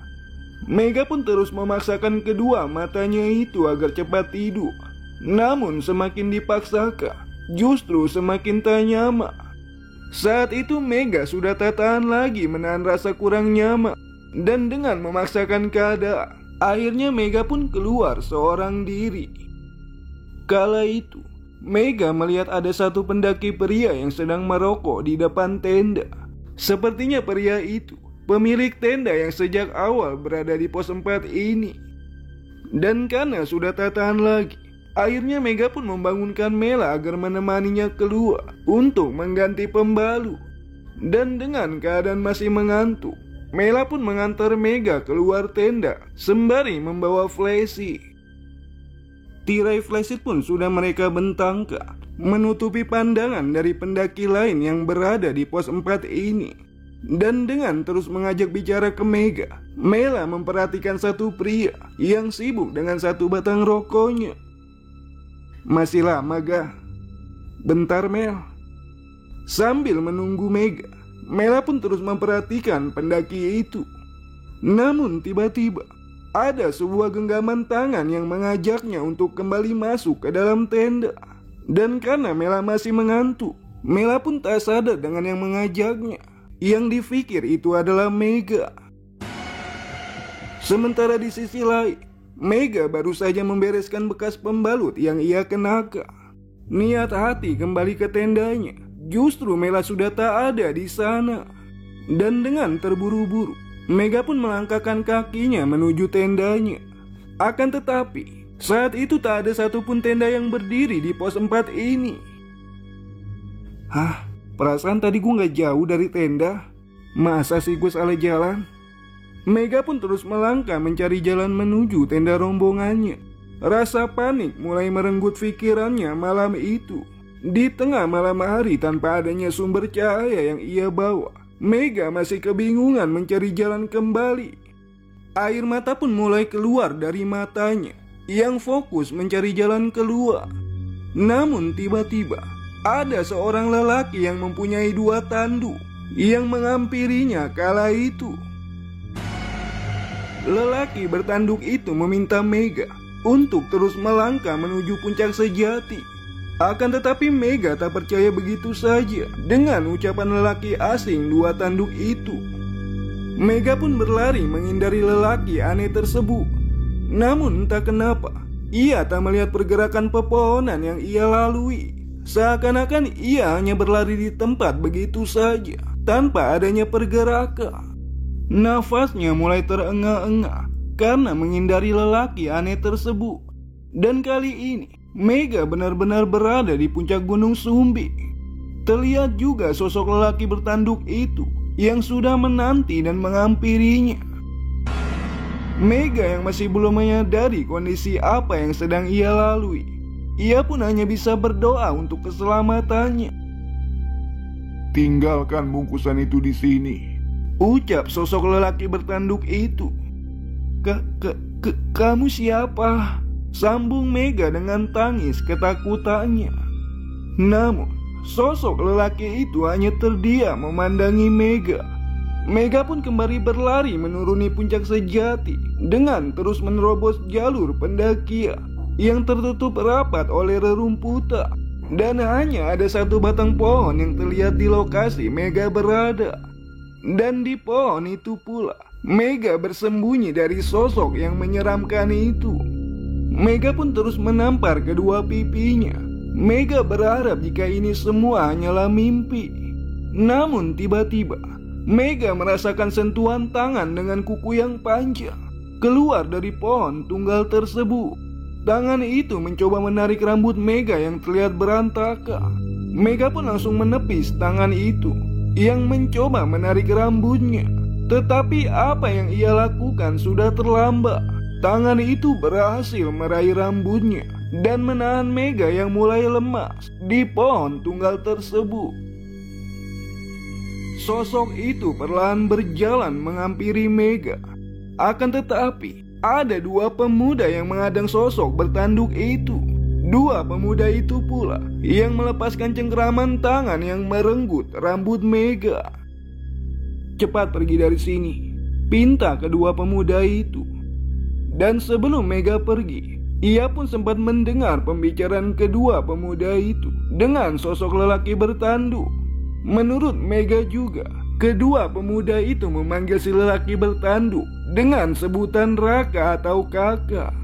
Mega pun terus memaksakan kedua matanya itu agar cepat tidur. Namun semakin dipaksakan, justru semakin tak nyaman. Saat itu Mega sudah tak tahan lagi menahan rasa kurang nyaman. Dan dengan memaksakan keadaan, akhirnya Mega pun keluar seorang diri. Kala itu, Mega melihat ada satu pendaki pria yang sedang merokok di depan tenda. Sepertinya pria itu pemilik tenda yang sejak awal berada di pos 4 ini. Dan karena sudah tak tahan lagi, akhirnya Mega pun membangunkan Mela agar menemaninya keluar untuk mengganti pembalut. Dan dengan keadaan masih mengantuk, Mela pun mengantar Mega keluar tenda sembari membawa flashlight. Tirai flashlight pun sudah mereka bentangkan menutupi pandangan dari pendaki lain yang berada di pos 4 ini. Dan dengan terus mengajak bicara ke Mega, Mela memperhatikan satu pria yang sibuk dengan satu batang rokoknya. Masih lama gak? Bentar Mel. Sambil menunggu Mega, Mela pun terus memperhatikan pendaki itu. Namun tiba-tiba ada sebuah genggaman tangan yang mengajaknya untuk kembali masuk ke dalam tenda. Dan karena Mela masih mengantuk, Mela pun tak sadar dengan yang mengajaknya. Yang dipikir itu adalah Mega. Sementara di sisi lain, Mega baru saja membereskan bekas pembalut yang ia kenakan. Niat hati kembali ke tendanya, justru Mela sudah tak ada di sana. Dan dengan terburu-buru, Mega pun melangkahkan kakinya menuju tendanya. Akan tetapi, saat itu tak ada satupun tenda yang berdiri di pos 4 ini. Hah, perasaan tadi gue gak jauh dari tenda. Masa sih gue salah jalan? Mega pun terus melangkah mencari jalan menuju tenda rombongannya. Rasa panik mulai merenggut pikirannya malam itu. Di tengah malam hari tanpa adanya sumber cahaya yang ia bawa, Mega masih kebingungan mencari jalan kembali. Air mata pun mulai keluar dari matanya yang fokus mencari jalan keluar. Namun tiba-tiba ada seorang lelaki yang mempunyai 2 tanduk yang menghampirinya kala itu. Lelaki bertanduk itu meminta Mega untuk terus melangkah menuju puncak sejati. Akan tetapi Mega tak percaya begitu saja dengan ucapan lelaki asing 2 tanduk itu. Mega pun berlari menghindari lelaki aneh tersebut. Namun entah kenapa, ia tak melihat pergerakan pepohonan yang ia lalui. Seakan-akan ia hanya berlari di tempat begitu saja, tanpa adanya pergerakan. Nafasnya mulai terengah-engah karena menghindari lelaki aneh tersebut. Dan kali ini, Mega benar-benar berada di puncak Gunung Sumbing. Terlihat juga sosok lelaki bertanduk itu yang sudah menanti dan menghampirinya. Mega yang masih belum menyadari kondisi apa yang sedang ia lalui, ia pun hanya bisa berdoa untuk keselamatannya. "Tinggalkan bungkusan itu di sini," ucap sosok lelaki bertanduk itu. Kamu siapa?" sambung Mega dengan tangis ketakutannya. Namun sosok lelaki itu hanya terdiam memandangi Mega. Mega pun kembali berlari menuruni puncak sejati dengan terus menerobos jalur pendakian yang tertutup rapat oleh rerumputan. Dan hanya ada 1 batang pohon yang terlihat di lokasi Mega berada. Dan di pohon itu pula Mega bersembunyi dari sosok yang menyeramkan itu. Mega pun terus menampar kedua pipinya. Mega berharap jika ini semua hanyalah mimpi. Namun tiba-tiba Mega merasakan sentuhan tangan dengan kuku yang panjang keluar dari pohon tunggal tersebut. Tangan itu mencoba menarik rambut Mega yang terlihat berantakan. Mega pun langsung menepis tangan itu yang mencoba menarik rambutnya. Tetapi apa yang ia lakukan sudah terlambat. Tangan itu berhasil meraih rambutnya dan menahan Mega yang mulai lemas di pohon tunggal tersebut. Sosok itu perlahan berjalan menghampiri Mega. Akan tetapi ada 2 pemuda yang menghadang sosok bertanduk itu. 2 pemuda itu pula yang melepaskan cengkeraman tangan yang merenggut rambut Mega. "Cepat pergi dari sini," pinta kedua pemuda itu. Dan sebelum Mega pergi, ia pun sempat mendengar pembicaraan kedua pemuda itu dengan sosok lelaki bertanduk. Menurut Mega juga, kedua pemuda itu memanggil si lelaki bertanduk dengan sebutan Raka atau kakak.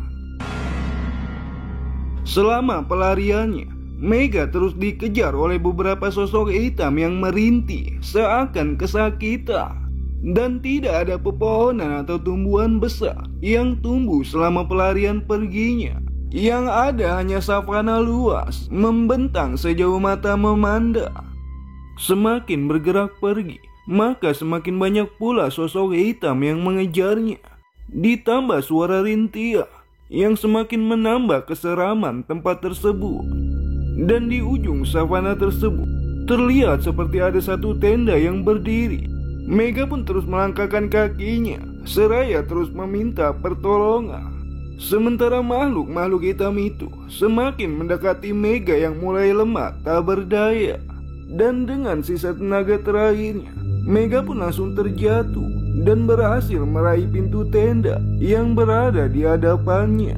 Selama pelariannya, Mega terus dikejar oleh beberapa sosok hitam yang merintih seakan kesakitan. Dan tidak ada pepohonan atau tumbuhan besar yang tumbuh selama pelarian perginya. Yang ada hanya savana luas membentang sejauh mata memandang. Semakin bergerak pergi, maka semakin banyak pula sosok hitam yang mengejarnya. Ditambah suara rintian yang semakin menambah keseraman tempat tersebut. Dan di ujung savana tersebut terlihat seperti ada 1 tenda yang berdiri. Mega pun terus melangkahkan kakinya seraya terus meminta pertolongan. Sementara makhluk-makhluk hitam itu semakin mendekati Mega yang mulai lemah tak berdaya. Dan dengan sisa tenaga terakhirnya, Mega pun langsung terjatuh dan berhasil meraih pintu tenda yang berada di hadapannya.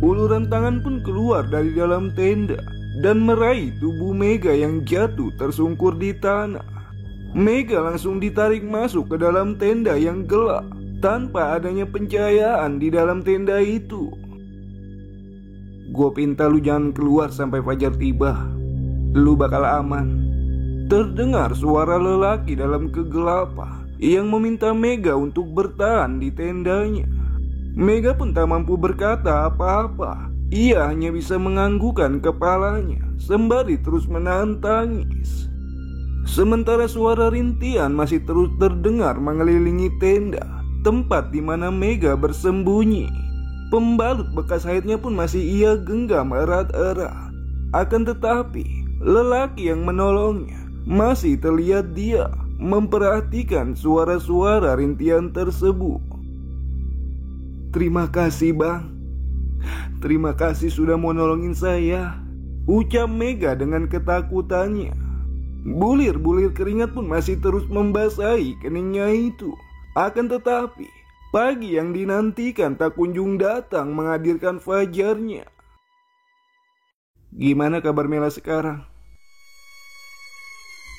Uluran tangan pun keluar dari dalam tenda dan meraih tubuh Mega yang jatuh tersungkur di tanah. Mega langsung ditarik masuk ke dalam tenda yang gelap tanpa adanya pencahayaan di dalam tenda itu. "Gue pinta lu jangan keluar sampai fajar tiba. Lu bakal aman." Terdengar suara lelaki dalam kegelapan yang meminta Mega untuk bertahan di tendanya. Mega pun tak mampu berkata apa-apa. Ia hanya bisa menganggukkan kepalanya sembari terus menahan tangis. Sementara suara rintian masih terus terdengar mengelilingi tenda tempat di mana Mega bersembunyi. Pembalut bekas haidnya pun masih ia genggam erat-erat. Akan tetapi lelaki yang menolongnya masih terlihat dia memperhatikan suara-suara rintian tersebut. "Terima kasih bang, terima kasih sudah mau nolongin saya," ucap Mega dengan ketakutannya. Bulir-bulir keringat pun masih terus membasahi keningnya itu. Akan tetapi pagi yang dinantikan tak kunjung datang menghadirkan fajarnya. "Gimana kabar Mela sekarang?"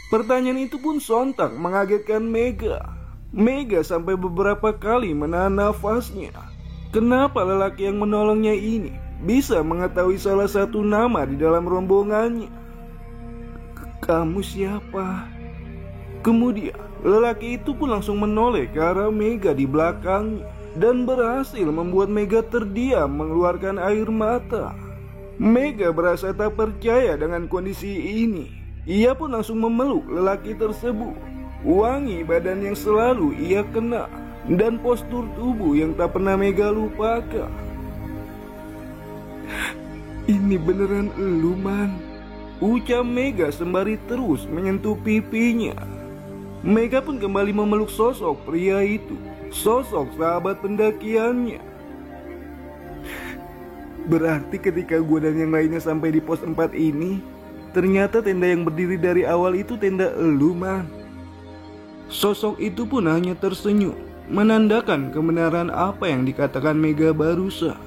Pertanyaan itu pun sontak mengagetkan Mega. Mega sampai beberapa kali menahan nafasnya. Kenapa lelaki yang menolongnya ini bisa mengetahui salah satu nama di dalam rombongannya? "Kamu siapa?" Kemudian lelaki itu pun langsung menoleh ke arah Mega di belakangnya dan berhasil membuat Mega terdiam mengeluarkan air mata. Mega berasa tak percaya dengan kondisi ini. Ia pun langsung memeluk lelaki tersebut. Wangi badan yang selalu ia kenal dan postur tubuh yang tak pernah Mega lupakan. "Ini beneran elu, Man," ucap Mega sembari terus menyentuh pipinya. Mega pun kembali memeluk sosok pria itu, sosok sahabat pendakiannya. "Berarti ketika gue dan yang lainnya sampai di pos 4 ini, ternyata tenda yang berdiri dari awal itu tenda elu, Man." Sosok itu pun hanya tersenyum, menandakan kebenaran apa yang dikatakan Mega barusan.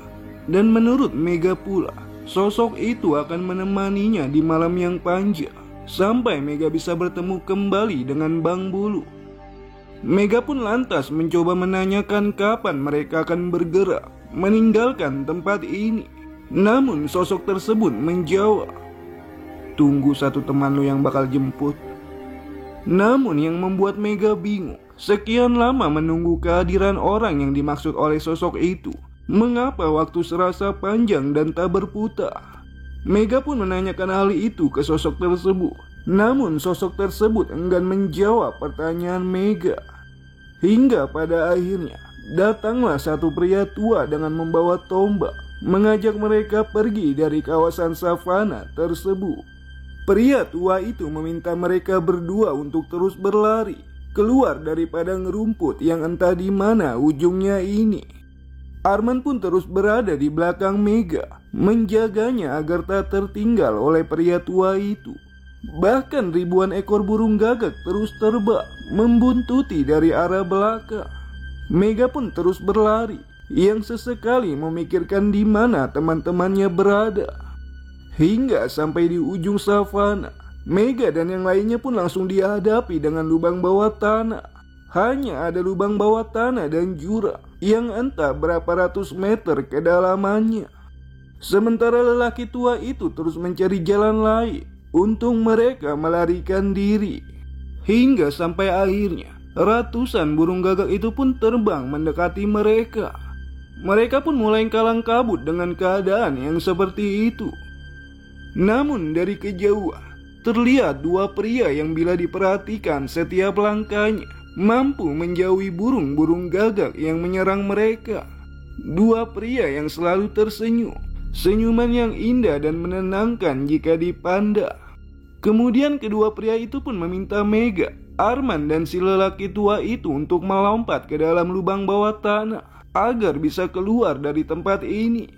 Dan menurut Mega pula, sosok itu akan menemaninya di malam yang panjang sampai Mega bisa bertemu kembali dengan Bang Bulu. Mega pun lantas mencoba menanyakan kapan mereka akan bergerak meninggalkan tempat ini. Namun sosok tersebut menjawab, "Tunggu satu teman lu yang bakal jemput." Namun yang membuat Mega bingung, sekian lama menunggu kehadiran orang yang dimaksud oleh sosok itu, mengapa waktu serasa panjang dan tak berputar? Mega pun menanyakan hal itu ke sosok tersebut. Namun sosok tersebut enggan menjawab pertanyaan Mega. Hingga pada akhirnya datanglah satu pria tua dengan membawa tombak, mengajak mereka pergi dari kawasan savana tersebut. Pria tua itu meminta mereka berdua untuk terus berlari keluar dari padang rumput yang entah di mana ujungnya ini. Arman pun terus berada di belakang Mega, menjaganya agar tak tertinggal oleh pria tua itu. Bahkan ribuan ekor burung gagak terus terbang membuntuti dari arah belakang. Mega pun terus berlari, yang sesekali memikirkan di mana teman-temannya berada. Hingga sampai di ujung savana, Mega dan yang lainnya pun langsung dihadapi dengan lubang bawah tanah. Hanya ada lubang bawah tanah dan jurang yang entah berapa ratus meter kedalamannya. Sementara lelaki tua itu terus mencari jalan lain untuk mereka melarikan diri. Hingga sampai akhirnya ratusan burung gagak itu pun terbang mendekati mereka. Mereka pun mulai kalang kabut dengan keadaan yang seperti itu. Namun dari kejauhan terlihat dua pria yang bila diperhatikan setiap langkahnya mampu menjauhi burung-burung gagak yang menyerang mereka. Dua pria yang selalu tersenyum, senyuman yang indah dan menenangkan jika dipandang. Kemudian kedua pria itu pun meminta Mega, Arman dan si lelaki tua itu untuk melompat ke dalam lubang bawah tanah agar bisa keluar dari tempat ini.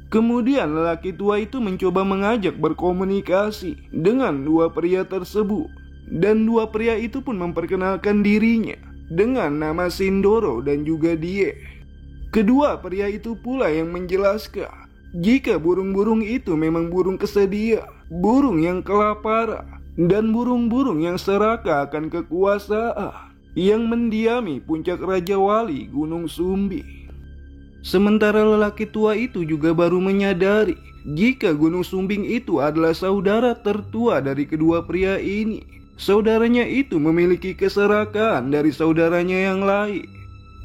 Kemudian lelaki tua itu mencoba mengajak berkomunikasi dengan dua pria tersebut. Dan dua pria itu pun memperkenalkan dirinya dengan nama Sindoro dan juga Die. Kedua pria itu pula yang menjelaskan jika burung-burung itu memang burung kesedia, burung yang kelaparan, dan burung-burung yang serakah akan kekuasaan yang mendiami puncak Raja Wali Gunung Sumbing. Sementara lelaki tua itu juga baru menyadari jika Gunung Sumbing itu adalah saudara tertua dari kedua pria ini. Saudaranya itu memiliki keserakahan dari saudaranya yang lain.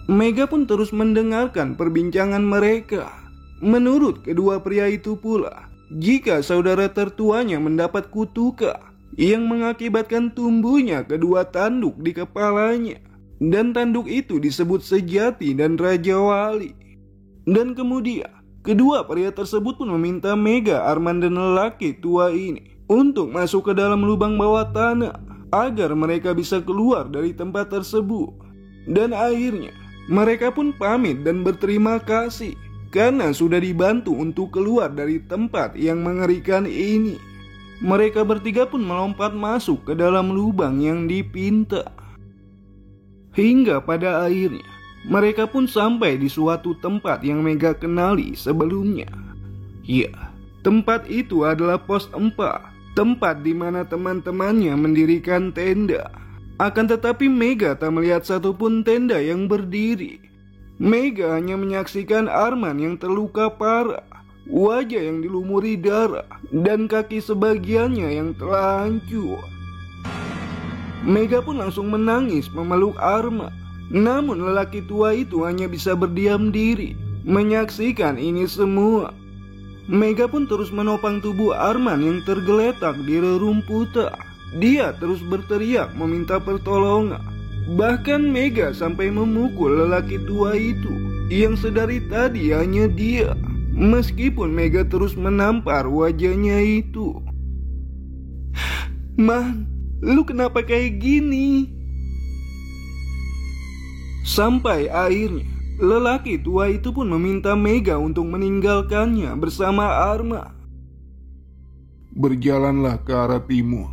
Mega pun terus mendengarkan perbincangan mereka. Menurut kedua pria itu pula, jika saudara tertuanya mendapat kutukan yang mengakibatkan tumbuhnya kedua tanduk di kepalanya, dan tanduk itu disebut sejati dan Raja Wali. Dan kemudian kedua pria tersebut pun meminta Mega, Arman dan lelaki tua ini untuk masuk ke dalam lubang bawah tanah agar mereka bisa keluar dari tempat tersebut. Dan akhirnya mereka pun pamit dan berterima kasih karena sudah dibantu untuk keluar dari tempat yang mengerikan ini. Mereka bertiga pun melompat masuk ke dalam lubang yang dipinta. Hingga pada akhirnya mereka pun sampai di suatu tempat yang Mega kenali sebelumnya. Ya, tempat itu adalah pos 4, tempat di mana teman-temannya mendirikan tenda. Akan tetapi Mega tak melihat satupun tenda yang berdiri. Mega hanya menyaksikan Arman yang terluka parah, wajah yang dilumuri darah, dan kaki sebagiannya yang telah hancur. Mega pun langsung menangis memeluk Arman. Namun lelaki tua itu hanya bisa berdiam diri menyaksikan ini semua. Mega pun terus menopang tubuh Arman yang tergeletak di rerumputan. Dia terus berteriak meminta pertolongan. Bahkan Mega sampai memukul lelaki tua itu yang sedari tadi hanya dia. Meskipun Mega terus menampar wajahnya itu. Man, lu kenapa kayak gini? Sampai akhirnya lelaki tua itu pun meminta Mega untuk meninggalkannya bersama Arman. Berjalanlah ke arah timur.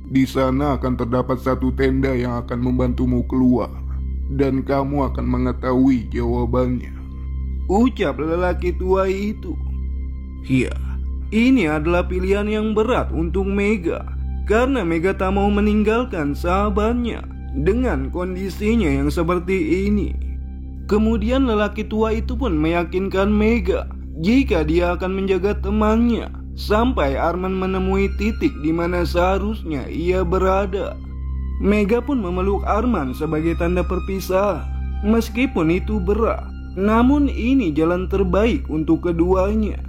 Di sana akan terdapat satu tenda yang akan membantumu keluar, dan kamu akan mengetahui jawabannya, ucap lelaki tua itu. Ya, ini adalah pilihan yang berat untuk Mega, karena Mega tak mau meninggalkan sahabatnya dengan kondisinya yang seperti ini. Kemudian lelaki tua itu pun meyakinkan Mega jika dia akan menjaga temannya sampai Arman menemui titik di mana seharusnya ia berada. Mega pun memeluk Arman sebagai tanda perpisahan. Meskipun itu berat, namun ini jalan terbaik untuk keduanya.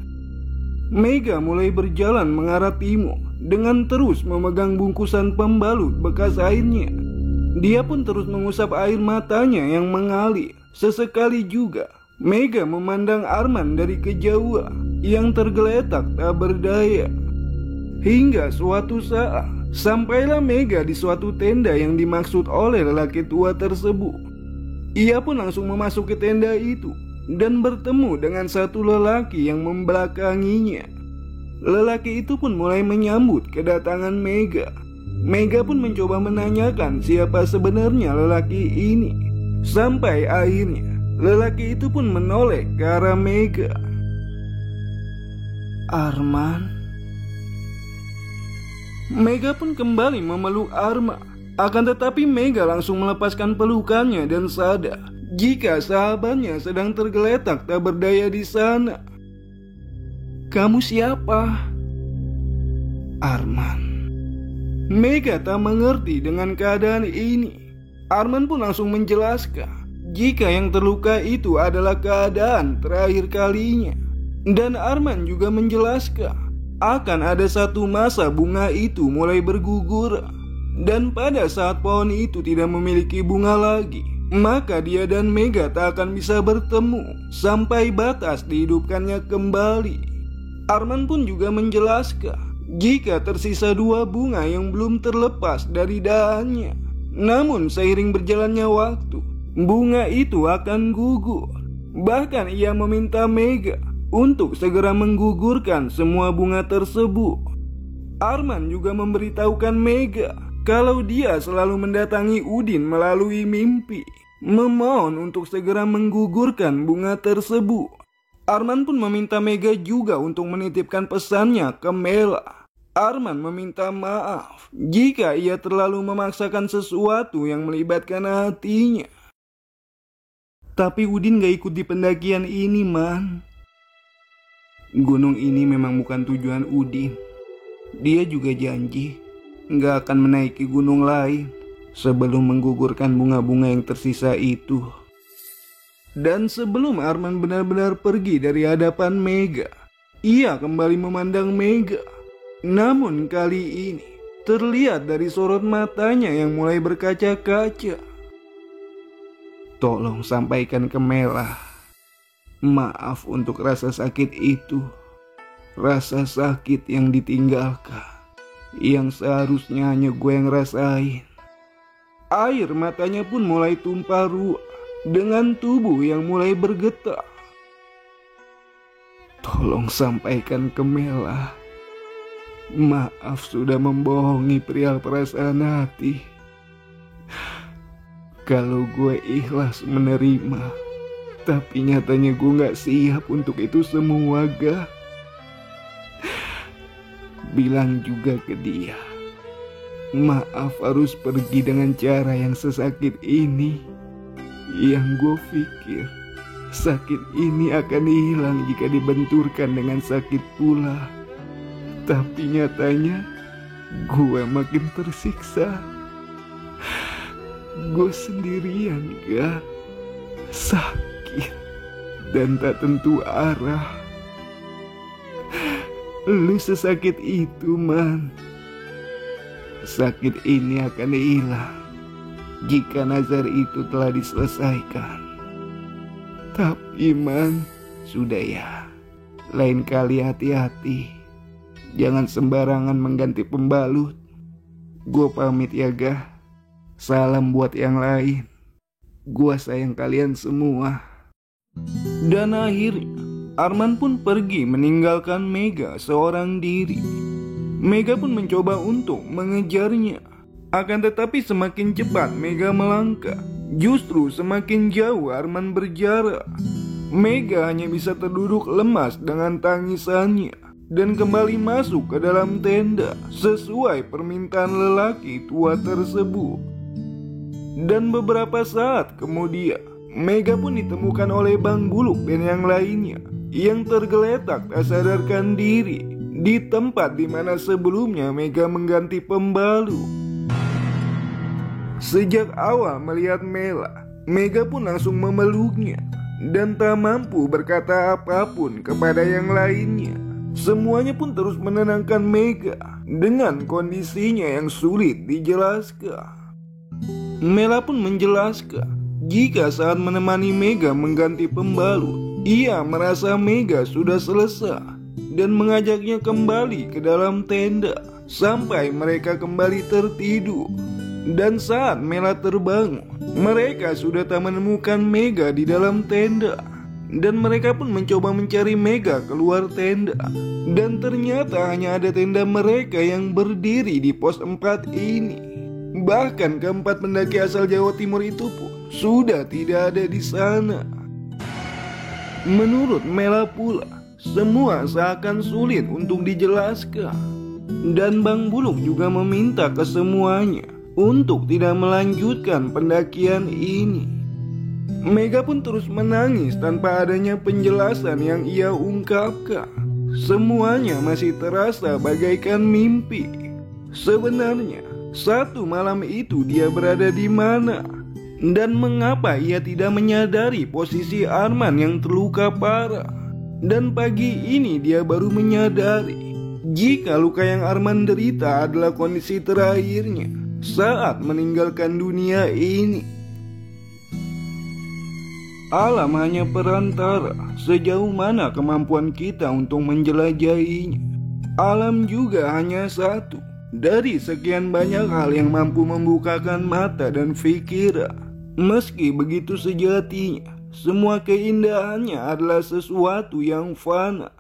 Mega mulai berjalan mengarah timur dengan terus memegang bungkusan pembalut bekas airnya. Dia pun terus mengusap air matanya yang mengalir. Sesekali juga Mega memandang Arman dari kejauhan yang tergeletak tak berdaya. Hingga suatu saat sampailah Mega di suatu tenda yang dimaksud oleh lelaki tua tersebut. Ia pun langsung memasuki tenda itu dan bertemu dengan satu lelaki yang membelakanginya. Lelaki itu pun mulai menyambut kedatangan Mega. Mega pun mencoba menanyakan siapa sebenarnya lelaki ini. Sampai akhirnya lelaki itu pun menoleh ke arah Mega. Arman. Mega pun kembali memeluk Arman. Akan tetapi Mega langsung melepaskan pelukannya dan sadar jika sahabatnya sedang tergeletak tak berdaya di sana. Kamu siapa? Arman. Mega tak mengerti dengan keadaan ini. Arman pun langsung menjelaskan jika yang terluka itu adalah keadaan terakhir kalinya. Dan Arman juga menjelaskan akan ada satu masa bunga itu mulai bergugur. Dan pada saat pohon itu tidak memiliki bunga lagi, maka dia dan Mega tak akan bisa bertemu sampai batas dihidupkannya kembali. Arman pun juga menjelaskan jika tersisa 2 bunga yang belum terlepas dari dahannya. Namun seiring berjalannya waktu, bunga itu akan gugur. Bahkan ia meminta Mega untuk segera menggugurkan semua bunga tersebut. Arman juga memberitahukan Mega kalau dia selalu mendatangi Udin melalui mimpi, memohon untuk segera menggugurkan bunga tersebut. Arman pun meminta Mega juga untuk menitipkan pesannya ke Mela. Arman meminta maaf jika ia terlalu memaksakan sesuatu yang melibatkan hatinya. Tapi Udin gak ikut di pendakian ini, Man. Gunung ini memang bukan tujuan Udin. Dia juga janji gak akan menaiki gunung lain sebelum menggugurkan bunga-bunga yang tersisa itu. Dan sebelum Arman benar-benar pergi dari hadapan Mega, ia kembali memandang Mega. Namun kali ini terlihat dari sorot matanya yang mulai berkaca-kaca. Tolong sampaikan ke Mela, maaf untuk rasa sakit itu. Rasa sakit yang ditinggalkan yang seharusnya hanya gue yang rasain. Air matanya pun mulai tumpah ruah dengan tubuh yang mulai bergetar. Tolong sampaikan ke Mela, maaf sudah membohongi perihal perasaan hati. Kalau gue ikhlas menerima, tapi nyatanya gue gak siap untuk itu semua, Ga. Bilang juga ke dia, maaf harus pergi dengan cara yang sesakit ini. Yang gue pikir sakit ini akan hilang jika dibenturkan dengan sakit pula. Tapi nyatanya gue makin tersiksa. Gue sendirian, Ga. Sakit dan tak tentu arah. Lu sesakit itu, Man. Sakit ini akan hilang jika nazar itu telah diselesaikan. Tapi, Man, sudah ya. Lain kali hati-hati. Jangan sembarangan mengganti pembalut. Gue pamit ya, Ga. Salam buat yang lain. Gue sayang kalian semua. Dan akhirnya Arman pun pergi meninggalkan Mega seorang diri. Mega pun mencoba untuk mengejarnya. Akan tetapi semakin cepat Mega melangkah, justru semakin jauh Arman berjarak. Mega hanya bisa terduduk lemas dengan tangisannya dan kembali masuk ke dalam tenda sesuai permintaan lelaki tua tersebut. Dan beberapa saat kemudian Mega pun ditemukan oleh Bang Buluk dan yang lainnya yang tergeletak tak sadarkan diri di tempat di mana sebelumnya Mega mengganti pembalut. Sejak awal melihat Mela, Mega pun langsung memeluknya dan tak mampu berkata apapun kepada yang lainnya. Semuanya pun terus menenangkan Mega dengan kondisinya yang sulit dijelaskan. Mela pun menjelaskan jika saat menemani Mega mengganti pembalut, ia merasa Mega sudah selesai dan mengajaknya kembali ke dalam tenda sampai mereka kembali tertidur. Dan saat Mela terbangun, mereka sudah tak menemukan Mega di dalam tenda. Dan mereka pun mencoba mencari Mega keluar tenda. Dan ternyata hanya ada tenda mereka yang berdiri di pos 4 ini. Bahkan keempat pendaki asal Jawa Timur itu pun sudah tidak ada di sana. Menurut Mela pula, semua seakan sulit untuk dijelaskan. Dan Bang Buluk juga meminta ke semuanya untuk tidak melanjutkan pendakian ini. Mega pun terus menangis tanpa adanya penjelasan yang ia ungkapkan. Semuanya masih terasa bagaikan mimpi. Sebenarnya, satu malam itu dia berada di mana? Dan mengapa ia tidak menyadari posisi Arman yang terluka parah? Dan pagi ini dia baru menyadari jika luka yang Arman derita adalah kondisi terakhirnya saat meninggalkan dunia ini. Alam hanya perantara sejauh mana kemampuan kita untuk menjelajahinya. Alam juga hanya satu dari sekian banyak hal yang mampu membukakan mata dan pikiran. Meski begitu sejatinya, semua keindahannya adalah sesuatu yang fana.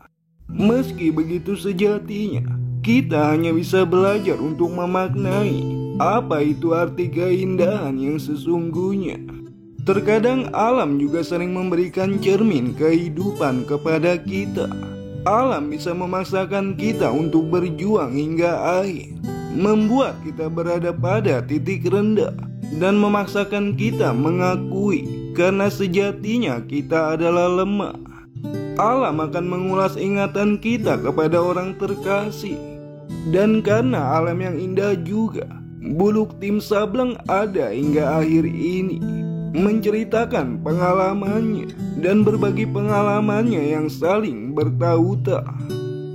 Meski begitu sejatinya, kita hanya bisa belajar untuk memaknai apa itu arti keindahan yang sesungguhnya. Terkadang alam juga sering memberikan cermin kehidupan kepada kita. Alam bisa memaksakan kita untuk berjuang hingga akhir, membuat kita berada pada titik rendah, dan memaksakan kita mengakui karena sejatinya kita adalah lemah. Alam akan mengulas ingatan kita kepada orang terkasih. Dan karena alam yang indah juga, Buluk Tim Sableng ada hingga akhir ini, menceritakan pengalamannya dan berbagi pengalamannya yang saling bertautan.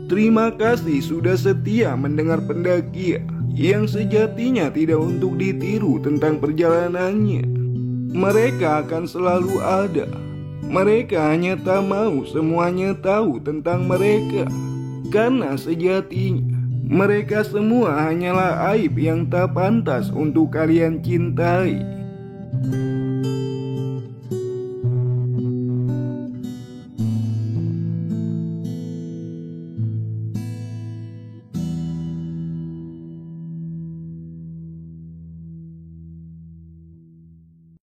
Terima kasih sudah setia mendengar pendakian yang sejatinya tidak untuk ditiru tentang perjalanannya. Mereka akan selalu ada. Mereka hanya tak mau semuanya tahu tentang mereka. Karena sejatinya Mereka semua hanyalah aib yang tak pantas untuk kalian cintai.